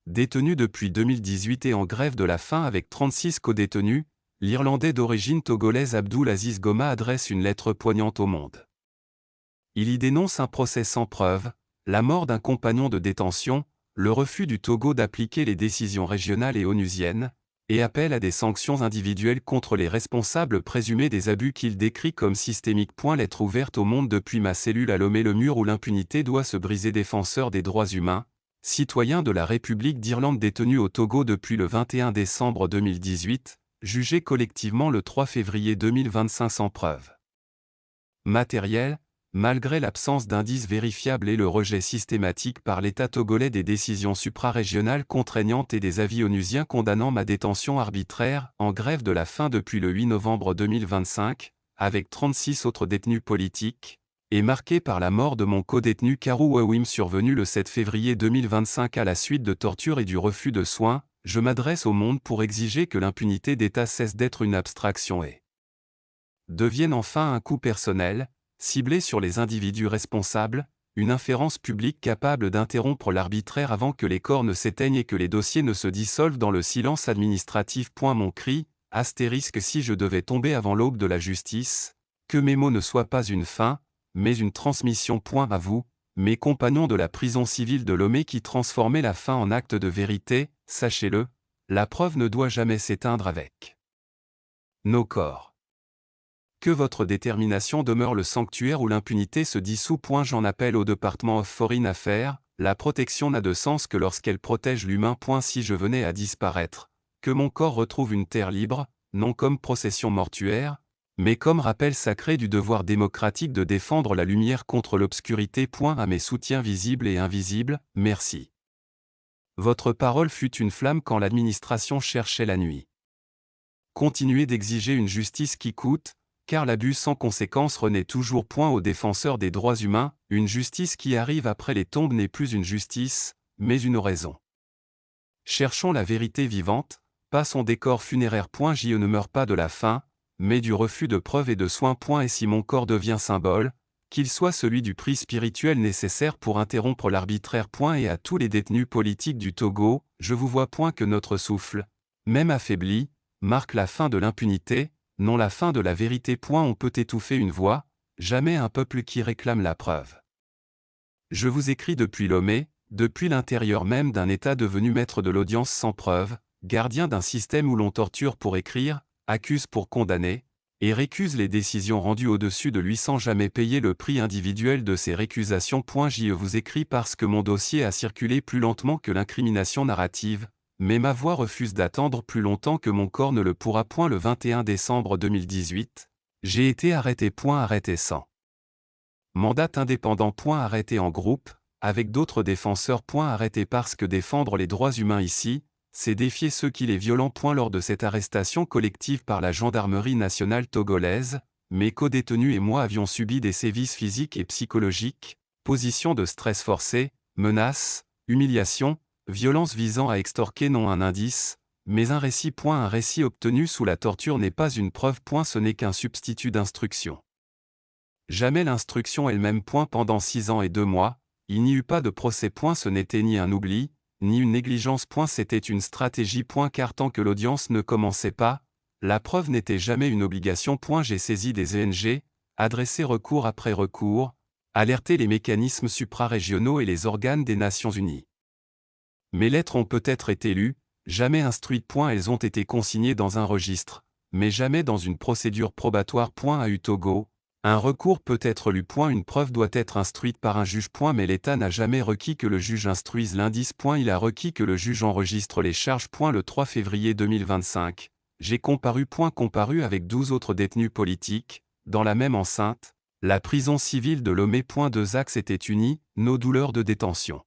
Détenu depuis 2018 et en grève de la faim avec 36 co-détenus, l'Irlandais d'origine togolaise Abdoul Aziz Goma adresse une lettre poignante au monde. Il y dénonce un procès sans preuve, la mort d'un compagnon de détention, le refus du Togo d'appliquer les décisions régionales et onusiennes, et appelle à des sanctions individuelles contre les responsables présumés des abus qu'il décrit comme systémiques. Lettre ouverte au monde depuis ma cellule à Lomé, le mur où l'impunité doit se briser. Défenseur des droits humains, citoyen de la République d'Irlande détenu au Togo depuis le 21 décembre 2018, jugé collectivement le 3 février 2025 sans preuve matérielle, malgré l'absence d'indices vérifiables et le rejet systématique par l'État togolais des décisions suprarégionales contraignantes et des avis onusiens condamnant ma détention arbitraire, en grève de la faim depuis le 8 novembre 2025, avec 36 autres détenus politiques, et marqué par la mort de mon co-détenu Karou Wawim survenu le 7 février 2025 à la suite de tortures et du refus de soins, je m'adresse au monde pour exiger que l'impunité d'État cesse d'être une abstraction et devienne enfin un coup personnel, ciblé sur les individus responsables, une inférence publique capable d'interrompre l'arbitraire avant que les corps ne s'éteignent et que les dossiers ne se dissolvent dans le silence administratif. Mon cri, astérisque si je devais tomber avant l'aube de la justice, que mes mots ne soient pas une fin, mais une transmission. À vous, mes compagnons de la prison civile de Lomé qui transformaient la fin en acte de vérité, sachez-le, la preuve ne doit jamais s'éteindre avec nos corps. Que votre détermination demeure le sanctuaire où l'impunité se dissout. J'en appelle au Department of Foreign Affairs, la protection n'a de sens que lorsqu'elle protège l'humain. Si je venais à disparaître, que mon corps retrouve une terre libre, non comme procession mortuaire, mais comme rappel sacré du devoir démocratique de défendre la lumière contre l'obscurité. À mes soutiens visibles et invisibles, merci. Votre parole fut une flamme quand l'administration cherchait la nuit. Continuez d'exiger une justice qui coûte, car l'abus sans conséquence renaît toujours. Aux défenseurs des droits humains, une justice qui arrive après les tombes n'est plus une justice, mais une oraison. Cherchons la vérité vivante, pas son décor funéraire. Je ne meurs pas de la faim, mais du refus de preuves et de soins. Et si mon corps devient symbole, qu'il soit celui du prix spirituel nécessaire pour interrompre l'arbitraire. Et à tous les détenus politiques du Togo, je vous vois. Que notre souffle, même affaibli, marque la fin de l'impunité, non la fin de la vérité. On peut étouffer une voix, jamais un peuple qui réclame la preuve. Je vous écris depuis Lomé, depuis l'intérieur même d'un État devenu maître de l'audience sans preuve, gardien d'un système où l'on torture pour écrire, accuse pour condamner, et récuse les décisions rendues au-dessus de lui sans jamais payer le prix individuel de ses récusations. Je vous écris parce que mon dossier a circulé plus lentement que l'incrimination narrative, mais ma voix refuse d'attendre plus longtemps que mon corps ne le pourra. Le 21 décembre 2018, j'ai été arrêté. Arrêté sans mandat indépendant. Arrêté en groupe, avec d'autres défenseurs. Arrêté parce que défendre les droits humains ici, c'est défier ceux qui les violentent. Lors de cette arrestation collective par la gendarmerie nationale togolaise, mes co-détenus et moi avions subi des sévices physiques et psychologiques, positions de stress forcé, menaces, humiliations, violence visant à extorquer non un indice, mais un récit. Un récit obtenu sous la torture n'est pas une preuve. Ce n'est qu'un substitut d'instruction. Jamais l'instruction elle-même. Pendant 6 ans et 2 mois, il n'y eut pas de procès. Ce n'était ni un oubli, ni une négligence. C'était une stratégie. Car tant que l'audience ne commençait pas, la preuve n'était jamais une obligation. J'ai saisi des ONG, adressé recours après recours, alerté les mécanismes suprarégionaux et les organes des Nations Unies. Mes lettres ont peut-être été lues, jamais instruites. Elles ont été consignées dans un registre, mais jamais dans une procédure probatoire. À Togo, un recours peut être lu. Une preuve doit être instruite par un juge. Mais l'État n'a jamais requis que le juge instruise l'indice. Il a requis que le juge enregistre les charges. Le 3 février 2025, j'ai comparu. Comparu avec 12 autres détenus politiques, dans la même enceinte, la prison civile de Lomé. 2 axes étaient unis, nos douleurs de détention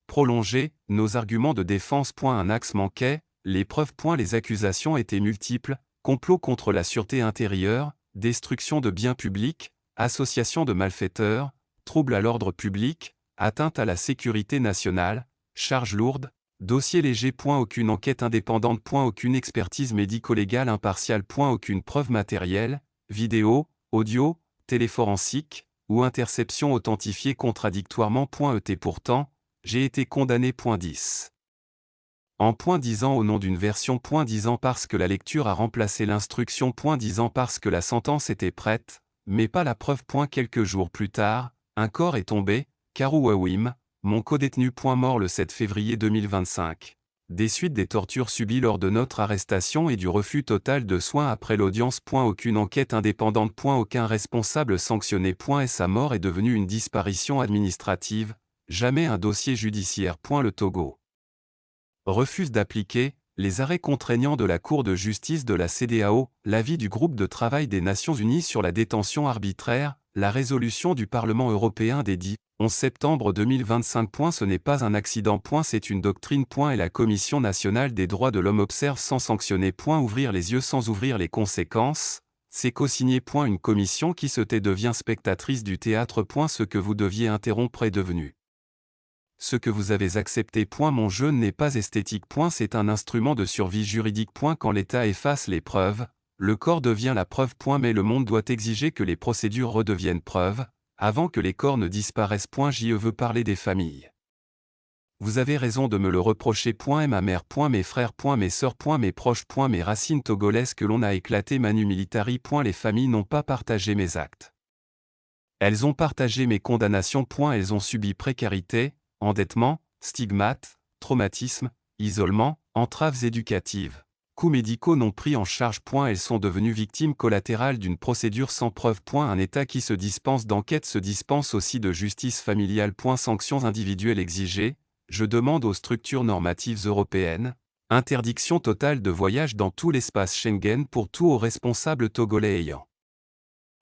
prolongées, nos arguments de défense. Un axe manquait, les preuves. Les accusations étaient multiples, complot contre la sûreté intérieure, destruction de biens publics, association de malfaiteurs, trouble à l'ordre public, atteinte à la sécurité nationale, charges lourdes, dossier léger. Aucune enquête indépendante. Aucune expertise médico-légale impartiale. Aucune preuve matérielle, vidéo, audio, téléforensique, ou interception authentifiée contradictoirement. Pourtant, j'ai été condamné. 10. En point disant au nom d'une version point disant parce que la lecture a remplacé l'instruction point disant parce que la sentence était prête, mais pas la preuve point quelques jours plus tard, un corps est tombé, Karouawim, mon codétenu point mort le 7 février 2025. Des suites des tortures subies lors de notre arrestation et du refus total de soins après l'audience point aucune enquête indépendante point aucun responsable sanctionné point et sa mort est devenue une disparition administrative, jamais un dossier judiciaire point le Togo refuse d'appliquer les arrêts contraignants de la Cour de justice de la CEDEAO, l'avis du groupe de travail des Nations Unies sur la détention arbitraire, la résolution du Parlement européen des 10-11 septembre 2025. Ce n'est pas un accident. C'est une doctrine. Et la Commission nationale des droits de l'homme observe sans sanctionner. Ouvrir les yeux sans ouvrir les conséquences. C'est co-signé. Une commission qui se tait devient spectatrice du théâtre. Ce que vous deviez interrompre est devenu ce que vous avez accepté. Mon jeu n'est pas esthétique. C'est un instrument de survie juridique. Quand l'État efface les preuves, le corps devient la preuve. Mais le monde doit exiger que les procédures redeviennent preuves, avant que les corps ne disparaissent. Je veux parler des familles. Vous avez raison de me le reprocher. Et ma mère. Mes frères. Mes sœurs. Mes proches. Mes racines togolaises que l'on a éclatées. Manu militari. Les familles n'ont pas partagé mes actes. Elles ont partagé mes condamnations. Elles ont subi précarité, endettement, stigmates, traumatisme, isolement, entraves éducatives. Coûts médicaux non pris en charge. Elles sont devenues victimes collatérales d'une procédure sans preuve. Un État qui se dispense d'enquête se dispense aussi de justice familiale. Sanctions individuelles exigées. Je demande aux structures normatives européennes. Interdiction totale de voyage dans tout l'espace Schengen pour tous aux responsables togolais ayant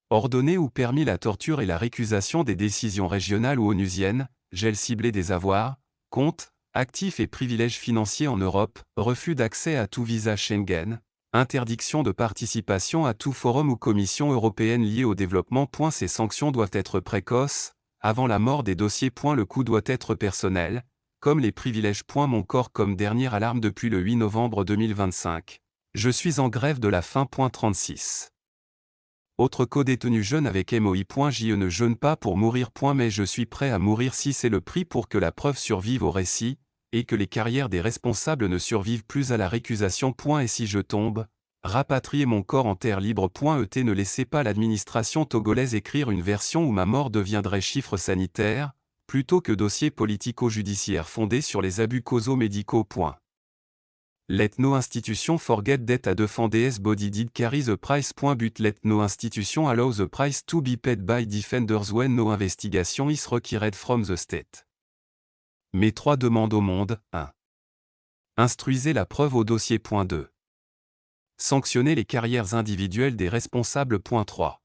ordonné ou permis la torture et la récusation des décisions régionales ou onusiennes, gel ciblé des avoirs, comptes, actifs et privilèges financiers en Europe, refus d'accès à tout visa Schengen, interdiction de participation à tout forum ou commission européenne liée au développement. Ces sanctions doivent être précoces, avant la mort des dossiers. Le coût doit être personnel, comme les privilèges. Mon corps comme dernière alarme depuis le 8 novembre 2025. Je suis en grève de la faim. 36. Autre co-détenu jeune avec MOI. Je ne jeûne pas pour mourir. Mais je suis prêt à mourir si c'est le prix pour que la preuve survive au récit, et que les carrières des responsables ne survivent plus à la récusation. Et si je tombe, rapatriez mon corps en terre libre. Ne laissez pas l'administration togolaise écrire une version où ma mort deviendrait chiffre sanitaire, plutôt que dossier politico-judiciaire fondé sur les abus causaux médicaux. Let no institution forget that a defend DS body did carry the price. But let no institution allow the price to be paid by defenders when no investigation is required from the state. Mes 3 demandes au monde. 1. Instruisez la preuve au dossier. 2. Sanctionnez les carrières individuelles des responsables. 3.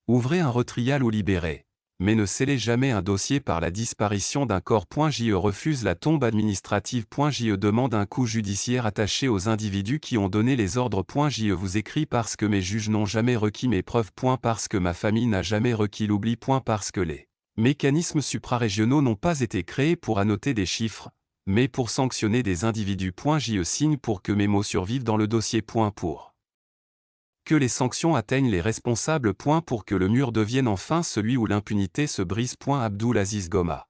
Ouvrez un retrial ou libérez. Mais ne scellez jamais un dossier par la disparition d'un corps. Je refuse la tombe administrative. Je demande un coup judiciaire attaché aux individus qui ont donné les ordres. Je vous écris parce que mes juges n'ont jamais requis mes preuves. Parce que ma famille n'a jamais requis l'oubli. Parce que les mécanismes suprarégionaux n'ont pas été créés pour annoter des chiffres, mais pour sanctionner des individus. Je signe pour que mes mots survivent dans le dossier. Pour que les sanctions atteignent les responsables. Pour que le mur devienne enfin celui où l'impunité se brise. Abdoul Aziz Goma.